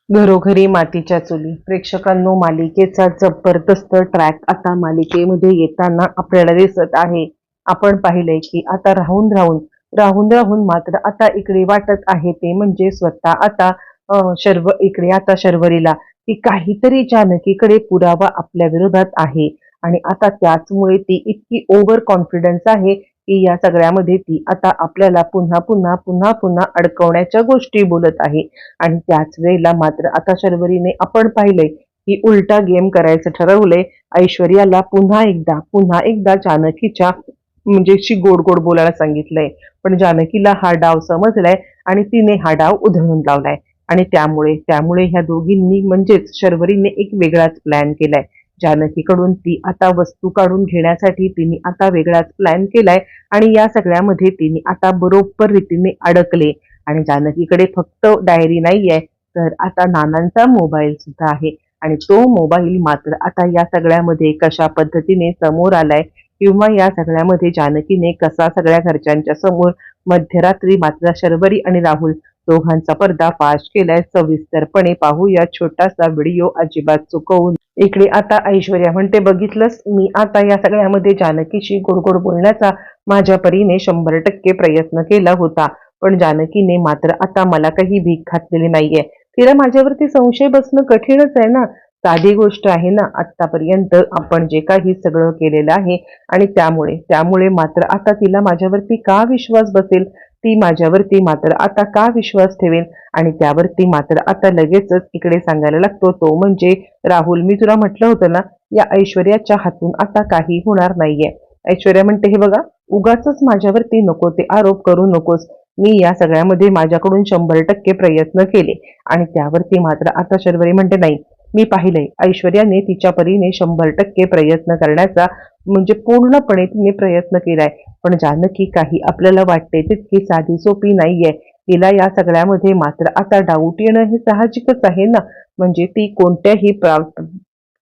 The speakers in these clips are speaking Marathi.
घरोघरी मातीच्या चुली. प्रेक्षकांनो, मालिकेचा जबरदस्त ट्रॅक आता मालिकेमध्ये येताना आपल्याला दिसत आहे. आपण पाहिलंय की आता राहून मात्र आता इकडे वाटत आहे ते म्हणजे स्वतः आता इकडे आता शर्वरीला की काहीतरी जानकीकडे पुरावा आपल्या विरोधात आहे आणि आता त्याचमुळे ती इतकी ओव्हर कॉन्फिडन्स आहे की या सगळ्यामध्ये ती आता आपल्याला पुन्हा अडकवण्याच्या गोष्टी बोलत आहे. आणि त्याच वेळेला मात्र आता शर्वरीने आपण पाहिलंय की उलटा गेम करायचं ठरवलंय. ऐश्वर्याला पुन्हा एकदा जानकीच्या म्हणजे गोड गोड बोलायला सांगितलंय. पण जानकीला हा डाव समजलाय आणि तिने हा डाव उधळून लावलाय. आणि त्यामुळे ह्या दोघींनी म्हणजेच शर्वरीने एक वेगळाच प्लॅन केलाय. जानकीकडून ती आता वस्तू काढून घेण्यासाठी तिने आता वेगळाच प्लॅन केलाय आणि या सगळ्यामध्ये तिने आता बरोबर रीतीने अडकले. आणि जानकीकडे फक्त डायरी नाहीये, तर आता नानांचा मोबाईल सुद्धा आहे. आणि तो मोबाईल मात्र आता या सगळ्यामध्ये कशा पद्धतीने समोर आलाय किंवा या सगळ्यामध्ये जानकीने कसा सगळ्या घरच्यांच्या समोर मध्यरात्री मात्र शर्वरी आणि राहुल दोघांचा पर्दा फाश केलाय, सविस्तरपणे पाहूया छोटासा व्हिडिओ अजिबात चुकवून. इकडे आता ऐश्वर्या म्हणते, बघितलंस, मी आता या सगळ्यामध्ये जानकीशी गोड गोड बोलण्याचा माझ्या परीने 100% प्रयत्न केला होता. पण जानकीने मात्र आता मला काही भीक घातलेली नाहीये. तिला माझ्यावरती संशय बसणं कठीणच आहे ना. साधी गोष्ट आहे ना. आतापर्यंत आपण जे काही सगळं केलेलं आहे आणि त्यामुळे मात्र आता तिला माझ्यावरती का विश्वास बसेल? ती माझ्यावरती मात्र आता का विश्वास ठेवेल? आणि त्यावरती मात्र आता लगेचच इकडे सांगायला लागतो तो म्हणजे राहुल, मी तुला म्हटलं होतं ना, या ऐश्वर्याच्या हातून आता काही होणार नाहीये. ऐश्वर्या म्हणते, हे बघा, उगाचच माझ्यावरती नको ते आरोप करू नकोस. मी या सगळ्यामध्ये माझ्याकडून 100% प्रयत्न केले. आणि त्यावरती मात्र आता शर्वरी म्हणते, नाही, मी पाहिलंय, ऐश्वर्याने तिच्या परीने 100% प्रयत्न करण्याचा म्हणजे पूर्णपणे तिने प्रयत्न केलाय. पण जानकी काही आपल्याला वाटते तितकी साधी सोपी नाहीये. तिला या सगळ्यामध्ये मात्र आता डाऊट येणं हे साहजिकच आहे ना. म्हणजे ती कोणत्याही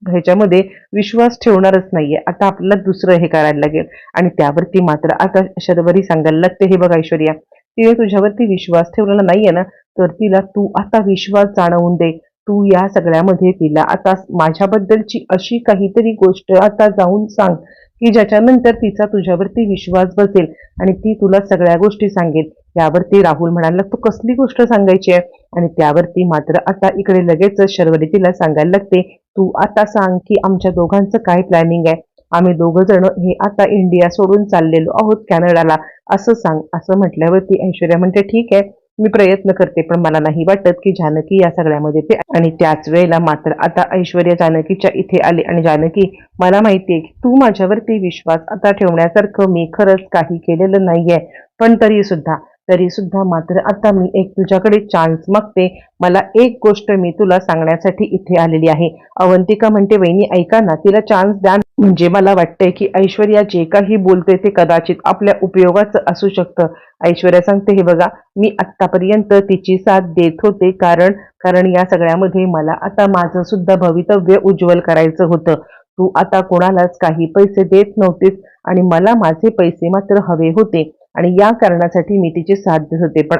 ह्याच्यामध्ये विश्वास ठेवणारच नाहीये. आता आपल्याला दुसरं हे करायला लागेल. आणि त्यावरती मात्र आता शर्वरी सांगायला लागते, हे बघ ऐश्वर्या, तिने तुझ्यावरती विश्वास ठेवलेला नाहीये ना, तर तिला तू आता विश्वास जाणवून दे. तू या सगळ्यामध्ये तिला आता माझ्याबद्दलची अशी काहीतरी गोष्ट आता जाऊन सांग की ज्याच्यानंतर तिचा तुझ्यावरती विश्वास बसेल आणि ती तुला सगळ्या गोष्टी सांगेल. यावरती राहुल म्हणाला, तू कसली गोष्ट सांगायची आहे? आणि त्यावरती मात्र आता इकडे लगेच शर्वरी तिला सांगायला लागते, तू आता सांग की आमच्या दोघांचं काय प्लॅनिंग आहे? आम्ही दोघं जण हे आता इंडिया सोडून चाललेलो आहोत कॅनडाला, असं सांग. असं म्हटल्यावरती ऐश्वर्या म्हणते, ठीक आहे, मी प्रयत्न करते, पण मला नाही वाटत की जानकी या सगळ्यामध्ये ते. आणि त्याच वेळेला मात्र आता ऐश्वर्या जानकीच्या इथे आली आणि जानकी, मला माहितीये की तू माझ्यावरती विश्वास आता ठेवण्यासारखं मी खरंच काही केलेलं नाहीये. पण तरी सुद्धा मात्र आता मी एक तुझ्याकडे चान्स मागते. मला एक गोष्ट मी तुला सांगण्यासाठी इथे आलेली आहे. अवंतिका म्हणते, वहिनी ऐका ना, तिला चान्स द्या. म्हणजे मला वाटतंय की ऐश्वर्या जे काही बोलते ते कदाचित आपल्या उपयोगाचं असू शकतं. ऐश्वर्या सांगते, हे बघा, मी आतापर्यंत तिची साथ देत होते कारण कारण या सगळ्यामध्ये मला आता माझं सुद्धा भवितव्य उज्ज्वल करायचं होतं. तू आता कोणालाच काही पैसे देत नव्हतीस आणि मला माझे पैसे मात्र हवे होते आणि या कारणासाठी मी तिची साथ देत होते. पण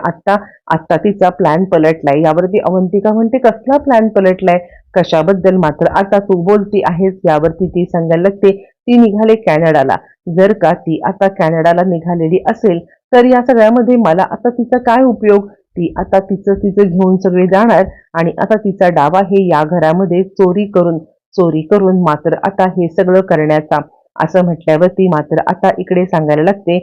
आता तिचा प्लॅन पलटलाय. यावरती अवंतिका म्हणते, कसला प्लॅन पलटलाय? कशाबद्दल मात्र आता तू बोलती आहेस? यावरती ती सांगायला लागते, ती निघाले कॅनडाला. जर का ती आता कॅनडाला निघालेली असेल तर या सगळ्यामध्ये मला आता तिचा काय उपयोग? ती आता तिचं घेऊन सगळे जाणार आणि आता तिचा डाव आहे या घरामध्ये चोरी करून मात्र आता हे सगळं करण्याचा. असं म्हटल्यावर ती मात्र आता इकडे सांगायला लागते,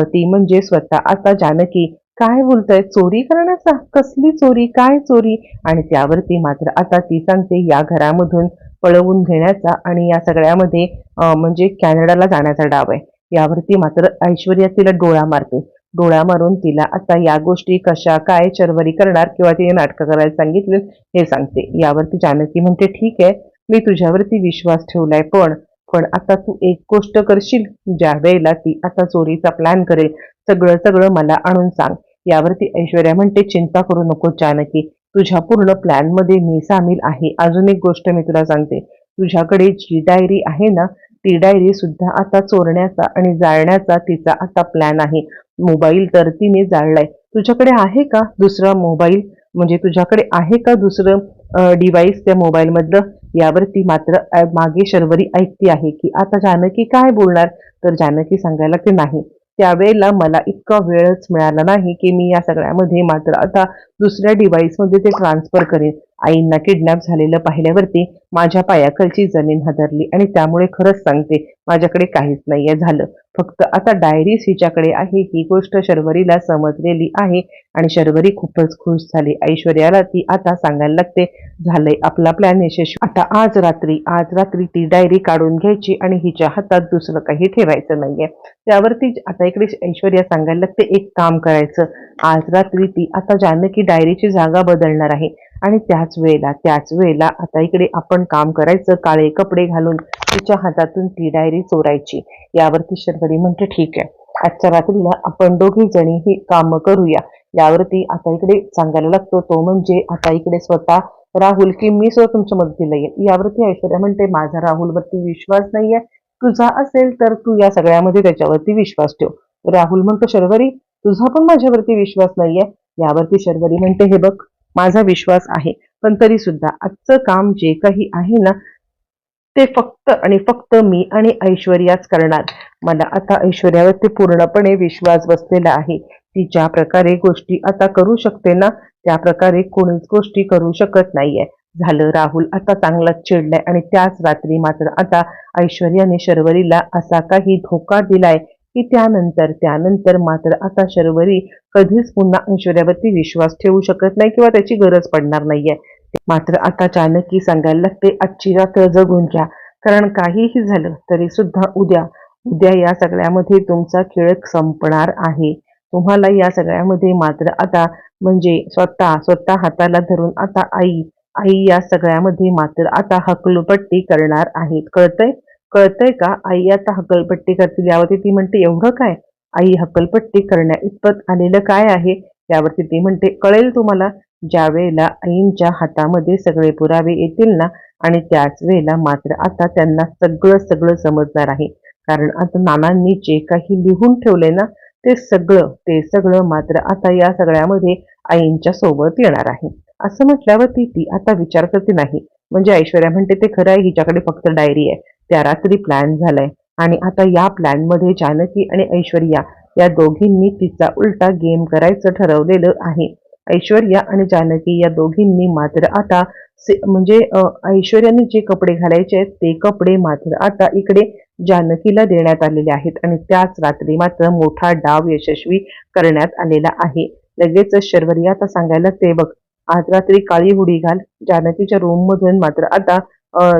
ती म्हणजे स्वतः आता जानकी, काय बोलताय? चोरी करण्याचा? कसली चोरी? काय चोरी? आणि त्यावरती मात्र आता ती सांगते, या घरामधून पळवून घेण्याचा आणि या सगळ्यामध्ये म्हणजे कॅनडाला जाण्याचा डाव आहे. यावरती मात्र ऐश्वर्या तिला डोळा मारते. डोळा मारून तिला आता या गोष्टी कशा काय शर्वरी करणार किंवा तिने नाटकं करायला सांगितले हे सांगते. यावरती जानकी म्हणते, ठीक आहे, मी तुझ्यावरती विश्वास ठेवलाय, पण आता तू एक गोष्ट करशील? ज्या वेळेला ती आता चोरीचा प्लॅन करेल, सगळं मला आणून सांग. यावरती ऐश्वर्या म्हणते, चिंता करू नको जानकी, तुझ्या पूर्ण प्लॅन मध्ये मी सामील आहे. अजून एक गोष्ट मी तुला सांगते, तुझ्याकडे जी डायरी आहे ना, ती डायरी सुद्धा आता चोरण्याचा आणि जाळण्याचा तिचा आता प्लॅन आहे. मोबाईल तर तिने जाळलाय. तुझ्याकडे आहे का दुसरा मोबाईल? म्हणजे तुझ्याकडे आहे का दुसरं डिव्हाइस त्या मोबाईल मधलं यावरती मात्र मागे शर्वरी ऐकती आहे की आता जानकी काय बोलणार. तर जानकी सांगायला की नाही, त्यावेळेला मला इतका वेळच मिळाला नाही की मी या सगळ्यामध्ये मात्र आता दुसऱ्या डिव्हाइस मध्ये ते ट्रान्सफर करेन. आईंना किडनॅप झालेलं पाहिल्यावरती माझ्या पायाखालची जमीन हादरली आणि त्यामुळे खरंच सांगते माझ्याकडे काहीच नाहीये झालं. फक्त आता डायरीज हिच्याकडे आहे ही गोष्ट शर्वरीला समजलेली आहे आणि शर्वरी खूपच खुश झाली. ऐश्वर्याला ती आता सांगायला लागते झालंय आपला प्लॅन यशस्वी. आता आज रात्री ती डायरी काढून घ्यायची आणि हिच्या हातात दुसरं काही ठेवायचं नाहीये. त्यावरती आता इकडे ऐश्वर्या सांगायला लागते एक काम करायचं, आज रात्री ती आता जानकी डायरीची जागा बदलणार आहे आणि त्याच वेळेला आता इकडे आपण काम करायचं, काळे कपडे घालून तिच्या हातातून ती डायरी चोरायची. यावरती शर्वरी म्हणते ठीक आहे, आजच्या रात्रीला आपण दोघी जणी ही काम करूया. यावरती आता इकडे सांगायला लागतो तो म्हणजे आता इकडे स्वतः राहुल की मी सुद्धा तुमच्या मदतीला येईल. यावरती ऐश्वर्या म्हणते माझा राहुलवरती विश्वास नाहीये, तुझा असेल तर तू या सगळ्यामध्ये त्याच्यावरती विश्वास ठेव. राहुल म्हणतो शर्वरी तुझा पण माझ्यावरती विश्वास नाहीये. यावरती शर्वरी म्हणते हे बघ माझा विश्वास आहे, पण तरी सुद्धा आजचं काम जे काही आहे ना ते फक्त आणि फक्त मी आणि ऐश्वर्याच करणार. मला आता ऐश्वर्यावरती पूर्णपणे विश्वास बसलेला आहे. ती ज्या प्रकारे गोष्टी आता करू शकते ना त्या प्रकारे कोणीच गोष्टी करू शकत नाहीये. झालं राहुल आता चांगलाच चिडलाय आणि त्याच रात्री मात्र आता ऐश्वर्याने शर्वरीला असा काही धोका दिलाय की त्यानंतर मात्र आता शर्वरी कधीच पुन्हा ऐश्वर्यावरती विश्वास ठेवू शकत नाही किंवा त्याची गरज पडणार नाहीये. मात्र आता जानकी सांगायला लागते आजची रात्र जगून घ्या, कारण काहीही झालं तरी सुद्धा उद्या उद्या या सगळ्यामध्ये तुमचा खेळ संपणार आहे. तुम्हाला या सगळ्यामध्ये मात्र आता म्हणजे स्वतः हाताला धरून आता आई आई या सगळ्यामध्ये मात्र आता हकलपट्टी करणार आहेत. कळतंय कळतंय का? आई आता हकलपट्टी करतील. यावरती ती म्हणते एवढं काय? आई हकलपट्टी करण्या इतपत आलेलं काय आहे? यावरती ती म्हणते कळेल तुम्हाला ज्या वेळेला आईंच्या हातामध्ये सगळे पुरावे येतील ना आणि त्याच वेळेला मात्र आता त्यांना सगळं सगळं समजणार आहे. कारण आता नानांनी जे काही लिहून ठेवलंय ना ते सगळं मात्र आता या सगळ्यामध्ये आईंच्या सोबत येणार आहे. असं म्हटल्यावरती ती आता विचार करते नाही, म्हणजे ऐश्वर्या म्हणते ते खरं आहे हिच्याकडे फक्त डायरी आहे. त्या रात्री प्लॅन झालाय आणि आता या प्लॅन मध्ये जानकी आणि ऐश्वर्या या दोघींनी तिचा उलटा गेम करायचं ठरवलेलं आहे. ऐश्वर्या आणि जानकी या दोघींनी मात्र आता म्हणजे ऐश्वर्याने जे कपडे घालायचे आहेत ते कपडे मात्र आता इकडे जानकीला देण्यात आलेले आहेत आणि त्याच रात्री मात्र मोठा डाव यशस्वी करण्यात आलेला आहे. लगेचच शर्वरी आता सांगायला ते बघ आज रात्री काळी हुडी घाल, जानकीच्या रूम मधून मात्र आता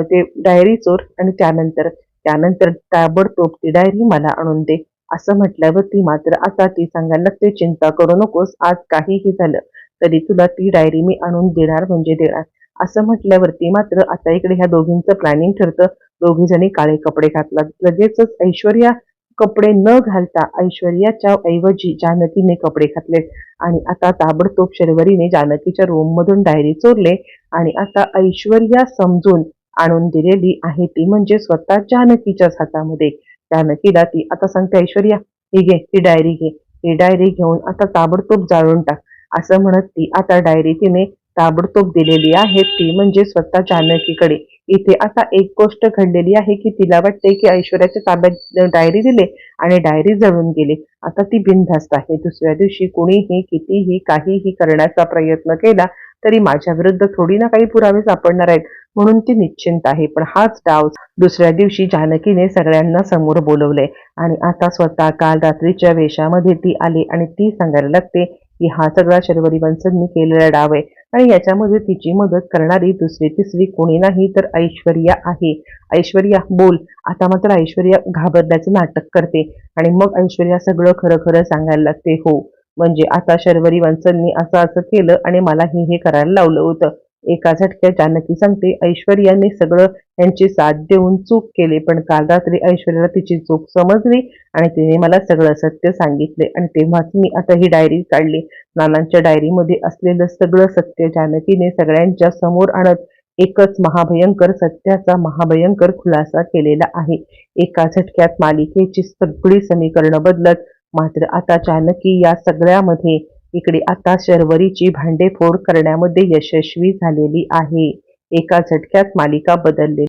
ते डायरी चोर आणि त्यानंतर ताबडतोब ती डायरी मला आणून दे. असं म्हटल्यावरती मात्र आता ती सांगायला लागते चिंता करू नकोस, आज काहीही झालं तरी तुला ती डायरी मी आणून देणार म्हणजे देणार. असं म्हटल्यावरती मात्र आता इकडे ह्या दोघींचं प्लॅनिंग ठरतं. दोघी जणी काळे कपडे घातला. लगेचच ऐश्वर्या कपडे न घालता ऐश्वर्याच्या ऐवजी जानकीने कपडे घातले आणि आता ताबडतोब शर्वरीने जानकीच्या रूम मधून डायरी चोरले आणि आता ऐश्वर्या समजून आणून दिलेली आहे ती म्हणजे स्वतः जानकीच्याच हातामध्ये. जानकीला ती आता सांगते ऐश्वर्या ही घे ती डायरी घे, ही डायरी घेऊन आता ताबडतोब जाळून टाक. असं म्हणत ती आता डायरी तिने ताबडतोब दिलेली आहे ती म्हणजे स्वतः जानकीकडे. इथे आता एक गोष्ट घडलेली आहे की तिला वाटते की ऐश्वर्याच्या ताब्यात डायरी दिले आणि डायरी जळून गेली. आता ती बिनधास्त आहे. दुसऱ्या दिवशी कुणीही कितीही काहीही करण्याचा प्रयत्न केला तरी माझ्या विरुद्ध थोडी ना काही पुरावे सापडणार आहेत म्हणून ती निश्चिंत आहे. पण हाच डाव दुसऱ्या दिवशी जानकीने सगळ्यांना समोर बोलवले आणि आता स्वतः काल रात्रीच्या वेशामध्ये ती आली आणि ती सांगायला लागते की हा सगळा शर्वरी बन्सलनी केलेला डाव आहे आणि याच्यामध्ये तिची मदत करणारी दुसरी तिसरी कोणी नाही तर ऐश्वर्या आहे. ऐश्वर्या बोल. आता मात्र ऐश्वर्या घाबरल्याचं नाटक करते आणि मग ऐश्वर्या सगळं खरं खरं सांगायला लागते. हो म्हणजे आता शर्वरी बन्सलनी असं असं केलं आणि मला हे करायला लावलं होतं. एका झटक्यात जानकी सांगते ऐश्वर्याने सगळं यांची साथ देऊन चूक केली, पण काल रात्री ऐश्वर्याला तिची चूक समजली आणि तिने मला सगळं सत्य सांगितले आणि तेव्हाच मी आता ही डायरी काढली. नानांच्या डायरीमध्ये असलेलं सगळं सत्य जानकीने सगळ्यांच्या समोर आणत एकच महाभयंकर सत्याचा महाभयंकर खुलासा केलेला आहे. एका झटक्यात मालिकेची सगळी समीकरणं बदलत मात्र आता जानकी या सगळ्यामध्ये इकडे आता शर्वरीची भांडेफोड करण्यामध्ये यशस्वी झालेली आहे. एका झटक्यात मालिका बदलली.